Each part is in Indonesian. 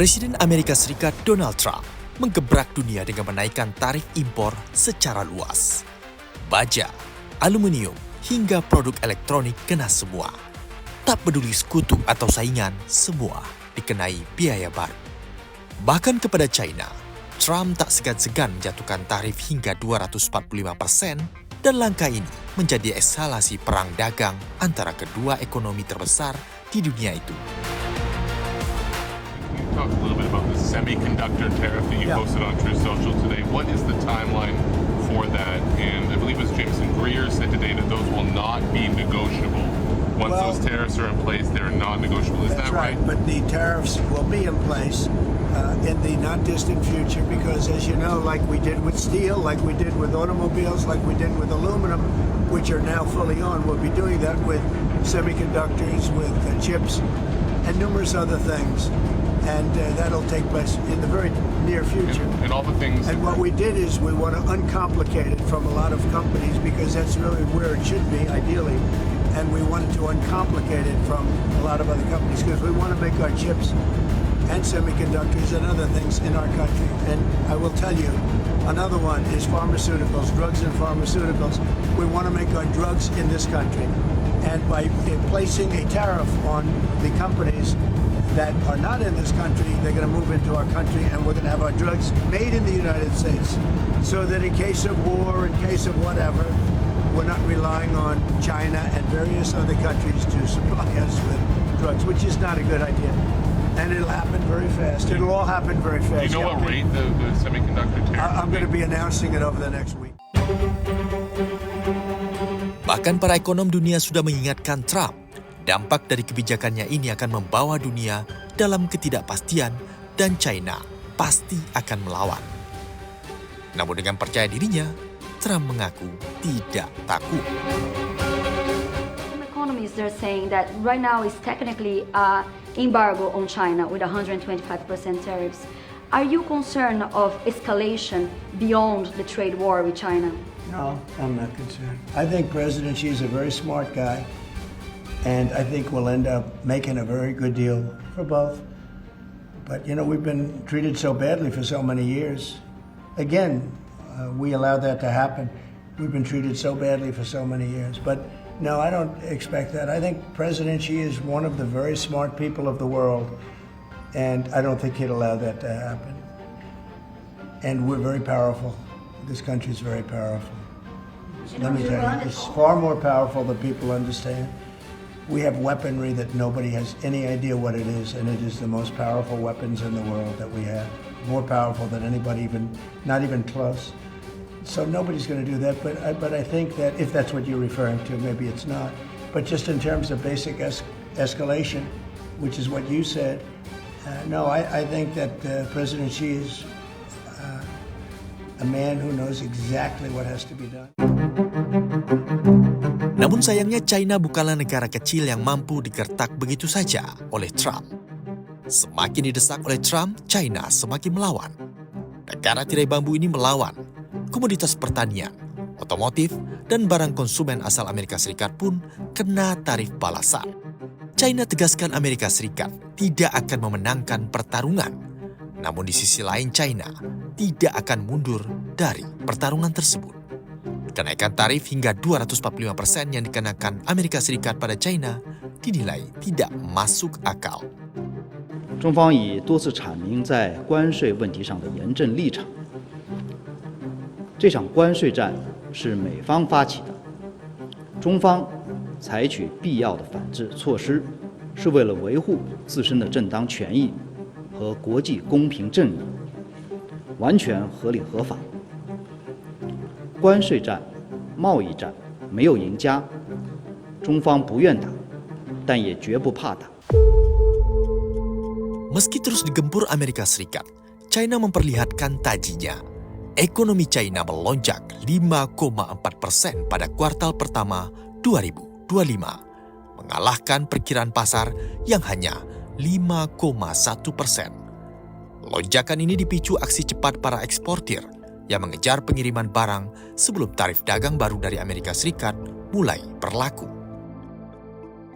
Presiden Amerika Serikat Donald Trump menggebrak dunia dengan menaikkan tarif impor secara luas. Baja, aluminium, hingga produk elektronik kena semua. Tak peduli sekutu atau saingan, semua dikenai biaya baru. Bahkan kepada China, Trump tak segan-segan menjatuhkan tarif hingga 245% dan langkah ini menjadi eskalasi perang dagang antara kedua ekonomi terbesar di dunia itu. Talk a little bit about the semiconductor tariff that you posted on Truth Social today. What is the timeline for that? And I believe it was Jameson Greer said today that those will not be negotiable. Once those tariffs are in place, they're non-negotiable. Is that right? But the tariffs will be in place in the not distant future because, as you know, like we did with steel, like we did with automobiles, like we did with aluminum, which are now fully on, we'll be doing that with semiconductors, with chips, and numerous other things. And that'll take place in the very near future. And all the things. And what we did is we want to uncomplicate it from a lot of companies because that's really where it should be, ideally. And we wanted to uncomplicate it from a lot of other companies because we want to make our chips and semiconductors and other things in our country. And I will tell you, another one is pharmaceuticals, drugs and pharmaceuticals. We want to make our drugs in this country. And by placing a tariff on the companies that are not in this country, they're going to move into our country and we're going to have our drugs made in the United States. So that in case of war, in case of whatever, we're not relying on China and various other countries to supply us with drugs, which is not a good idea. And it'll happen very fast. It'll all happen very fast. Do you know what rate the semiconductor tariff? I'm going to be announcing it over the next week. Bahkan para ekonom dunia sudah mengingatkan Trump, dampak dari kebijakannya ini akan membawa dunia dalam ketidakpastian dan China pasti akan melawan. Namun dengan percaya dirinya, Trump mengaku tidak takut. Some economists are saying that right now is technically embargo on China with 125% tariffs. Are you concerned of escalation beyond the trade war with China? No, I'm not concerned. I think President Xi is a very smart guy, and I think we'll end up making a very good deal for both. But, you know, we've been treated so badly for so many years. Again, we allowed that to happen. We've been treated so badly for so many years. But no, I don't expect that. I think President Xi is one of the very smart people of the world, and I don't think he'd allow that to happen. And we're very powerful. This country is very powerful. Let me tell you, it's far more powerful than people understand. We have weaponry that nobody has any idea what it is, and it is the most powerful weapons in the world that we have. More powerful than anybody, not even close. So nobody's going to do that, but I think that if that's what you're referring to, maybe it's not. But just in terms of basic escalation, which is what you said, no, I think that President Xi is a man who knows exactly what has to be done. Namun sayangnya China bukanlah negara kecil yang mampu digertak begitu saja oleh Trump. Semakin didesak oleh Trump, China semakin melawan. Negara tirai bambu ini melawan komoditas pertanian, otomotif, dan barang konsumen asal Amerika Serikat pun kena tarif balasan. China tegaskan Amerika Serikat tidak akan memenangkan pertarungan. Namun di sisi lain China tidak akan mundur dari pertarungan tersebut. Kenaikan tarif hingga 245% yang dikenakan Amerika Serikat pada China dinilai tidak masuk akal. 中方已多次阐明在关税问题上的严正立场。这场关税战是美方发起的，中方采取必要的反制措施，是为了维护自身的正当权益和国际公平正义，完全合理合法。关税战、贸易战没有赢家，中方不愿打，但也绝不怕打。 Meski terus digempur Amerika Serikat, China memperlihatkan tajinya. Ekonomi China melonjak 5,4% pada kuartal pertama 2025, mengalahkan perkiraan pasar yang hanya 5,1%. Lonjakan ini dipicu aksi cepat para eksportir yang mengejar pengiriman barang sebelum tarif dagang baru dari Amerika Serikat mulai berlaku.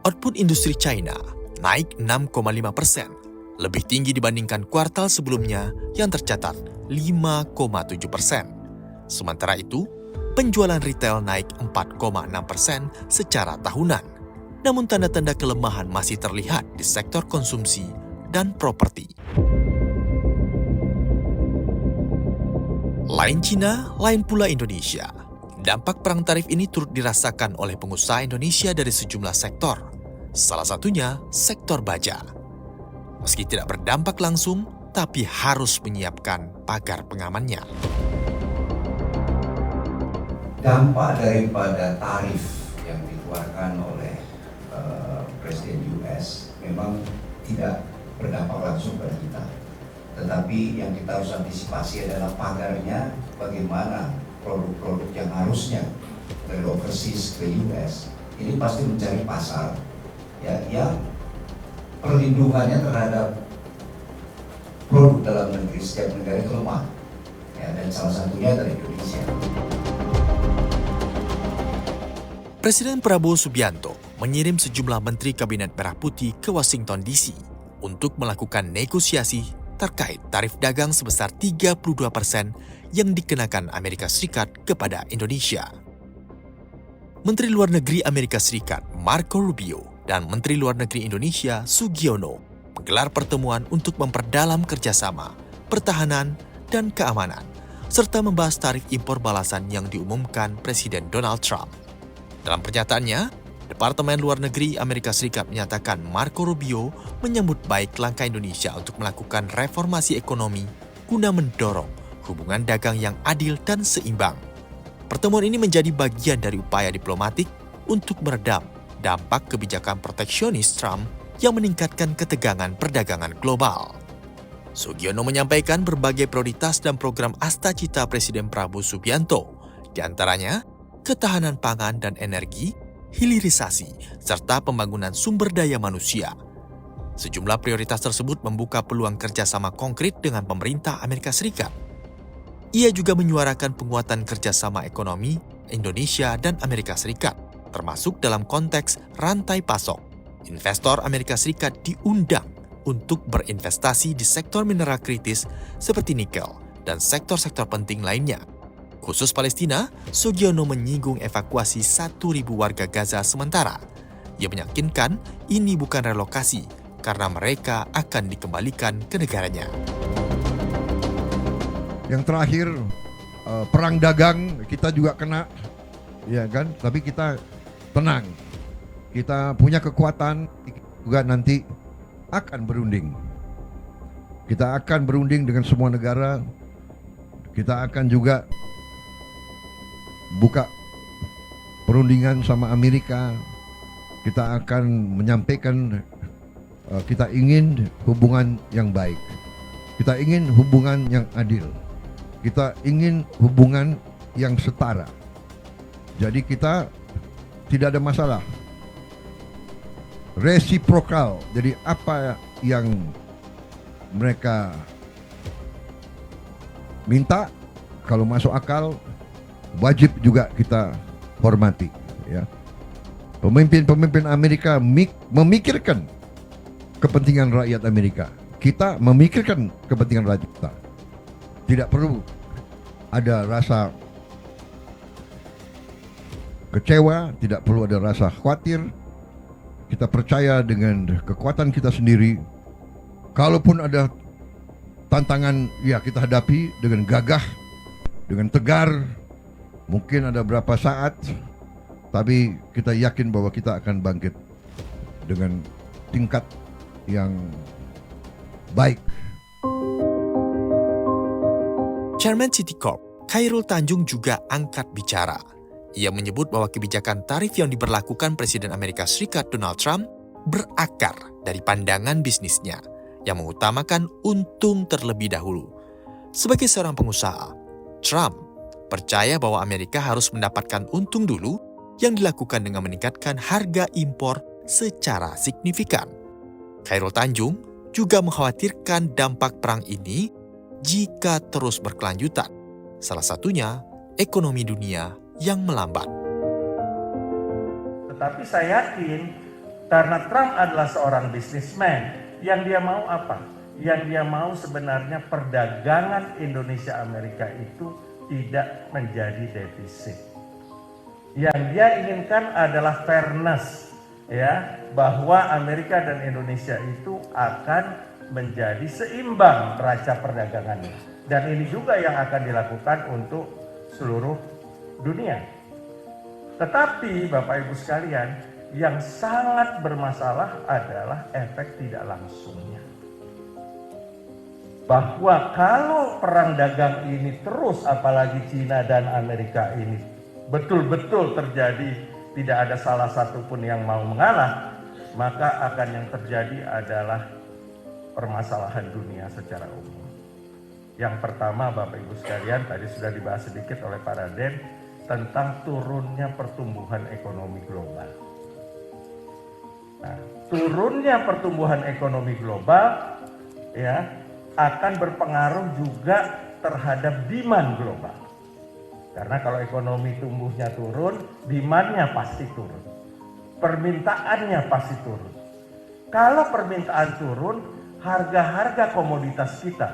Output industri China naik 6,5%, lebih tinggi dibandingkan kuartal sebelumnya yang tercatat 5,7%. Sementara itu, penjualan retail naik 4,6% secara tahunan. Namun tanda-tanda kelemahan masih terlihat di sektor konsumsi dan properti. Lain Cina, lain pula Indonesia. Dampak perang tarif ini turut dirasakan oleh pengusaha Indonesia dari sejumlah sektor. Salah satunya sektor baja. Meski tidak berdampak langsung, tapi harus menyiapkan pagar pengamannya. Dampak daripada tarif yang dikeluarkan oleh Presiden US memang tidak berdampak langsung pada kita. Tetapi yang kita harus antisipasi adalah pagarnya, bagaimana produk-produk yang harusnya dari overseas ke US ini pasti mencari pasar ya, yang perlindungannya terhadap produk dalam negeri setiap negara itu lemah ya, dan salah satunya dari Indonesia. Presiden Prabowo Subianto mengirim sejumlah menteri Kabinet Merah Putih ke Washington DC untuk melakukan negosiasi terkait tarif dagang sebesar 32% yang dikenakan Amerika Serikat kepada Indonesia. Menteri Luar Negeri Amerika Serikat Marco Rubio dan Menteri Luar Negeri Indonesia Sugiono menggelar pertemuan untuk memperdalam kerjasama, pertahanan, dan keamanan, serta membahas tarif impor balasan yang diumumkan Presiden Donald Trump. Dalam pernyataannya, Departemen Luar Negeri Amerika Serikat menyatakan Marco Rubio menyambut baik langkah Indonesia untuk melakukan reformasi ekonomi guna mendorong hubungan dagang yang adil dan seimbang. Pertemuan ini menjadi bagian dari upaya diplomatik untuk meredam dampak kebijakan proteksionis Trump yang meningkatkan ketegangan perdagangan global. Sugiono menyampaikan berbagai prioritas dan program Astacita Presiden Prabowo Subianto, di antaranya ketahanan pangan dan energi, hilirisasi, serta pembangunan sumber daya manusia. Sejumlah prioritas tersebut membuka peluang kerjasama konkret dengan pemerintah Amerika Serikat. Ia juga menyuarakan penguatan kerjasama ekonomi Indonesia dan Amerika Serikat, termasuk dalam konteks rantai pasok. Investor Amerika Serikat diundang untuk berinvestasi di sektor mineral kritis seperti nikel dan sektor-sektor penting lainnya. Khusus Palestina, Sugiono menyinggung evakuasi 1.000 warga Gaza sementara. Ia meyakinkan ini bukan relokasi karena mereka akan dikembalikan ke negaranya. Yang terakhir, perang dagang kita juga kena, ya kan? Tapi kita tenang, kita punya kekuatan, juga nanti akan berunding. Kita akan berunding dengan semua negara. Kita akan juga buka perundingan sama Amerika. Kita akan menyampaikan kita ingin hubungan yang baik. Kita ingin hubungan yang adil. Kita ingin hubungan yang setara. Jadi kita tidak ada masalah. Resiprokal. Jadi apa yang mereka minta, kalau masuk akal, wajib juga kita hormati, ya. Pemimpin-pemimpin Amerika memikirkan kepentingan rakyat Amerika. Kita memikirkan kepentingan rakyat kita. Tidak perlu ada rasa kecewa, tidak perlu ada rasa khawatir. Kita percaya dengan kekuatan kita sendiri. Kalaupun ada tantangan, ya kita hadapi dengan gagah, dengan tegar. Mungkin ada berapa saat, tapi kita yakin bahwa kita akan bangkit dengan tingkat yang baik. Chairman Citicorp, Khairul Tanjung juga angkat bicara. Ia menyebut bahwa kebijakan tarif yang diberlakukan Presiden Amerika Serikat Donald Trump berakar dari pandangan bisnisnya yang mengutamakan untung terlebih dahulu. Sebagai seorang pengusaha, Trump percaya bahwa Amerika harus mendapatkan untung dulu yang dilakukan dengan meningkatkan harga impor secara signifikan. Khairul Tanjung juga mengkhawatirkan dampak perang ini jika terus berkelanjutan. Salah satunya ekonomi dunia yang melambat. Tetapi saya yakin karena Trump adalah seorang bisnismen Yang dia mau apa? Yang dia mau sebenarnya perdagangan Indonesia-Amerika itu tidak menjadi defisit. Yang dia inginkan adalah fairness, ya, bahwa Amerika dan Indonesia itu akan menjadi seimbang neraca perdagangannya. Dan ini juga yang akan dilakukan untuk seluruh dunia. Tetapi Bapak Ibu sekalian, yang sangat bermasalah adalah efek tidak langsungnya. Bahwa kalau perang dagang ini terus, apalagi Cina dan Amerika ini betul-betul terjadi, tidak ada salah satu pun yang mau mengalah, maka akan yang terjadi adalah permasalahan dunia secara umum. Yang pertama Bapak Ibu sekalian, tadi sudah dibahas sedikit oleh Pak Raden tentang turunnya pertumbuhan ekonomi global. Nah, turunnya pertumbuhan ekonomi global ya akan berpengaruh juga terhadap demand global. Karena kalau ekonomi tumbuhnya turun, demand-nya pasti turun. Permintaannya pasti turun. Kalau permintaan turun, harga-harga komoditas kita,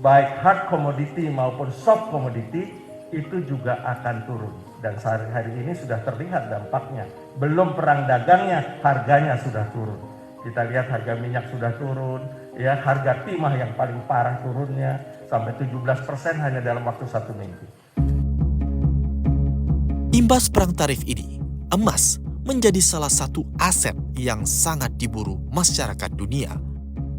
baik hard commodity maupun soft commodity, itu juga akan turun. Dan sehari-hari ini sudah terlihat dampaknya. Belum perang dagangnya, harganya sudah turun. Kita lihat harga minyak sudah turun, ya, harga timah yang paling parah turunnya sampai 17% hanya dalam waktu 1 minggu. Imbas perang tarif ini, emas menjadi salah satu aset yang sangat diburu masyarakat dunia.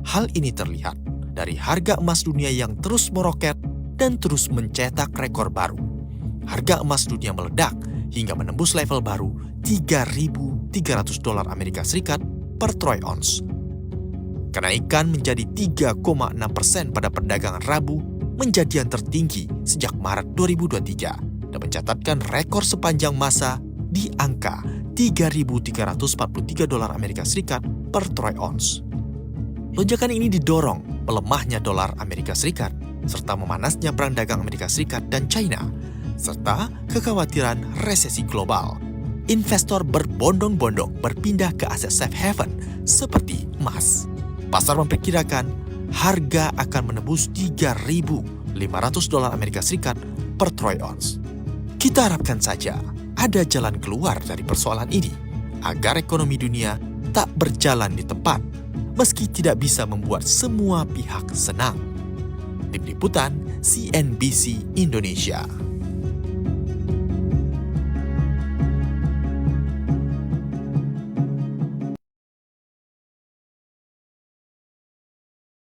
Hal ini terlihat dari harga emas dunia yang terus meroket dan terus mencetak rekor baru. Harga emas dunia meledak hingga menembus level baru $3.300 Amerika Serikat per troy ounce. Kenaikan menjadi 3,6% pada perdagangan Rabu menjadi yang tertinggi sejak Maret 2023 dan mencatatkan rekor sepanjang masa di angka $3.343 Amerika Serikat per troy ounce. Lonjakan ini didorong melemahnya dolar Amerika Serikat serta memanasnya perang dagang Amerika Serikat dan China serta kekhawatiran resesi global. Investor berbondong-bondong berpindah ke aset safe haven seperti emas. Pasar memperkirakan harga akan menembus $3.500 Amerika Serikat per troy ounce. Kita harapkan saja ada jalan keluar dari persoalan ini agar ekonomi dunia tak berjalan di tempat meski tidak bisa membuat semua pihak senang. Tim Liputan CNBC Indonesia.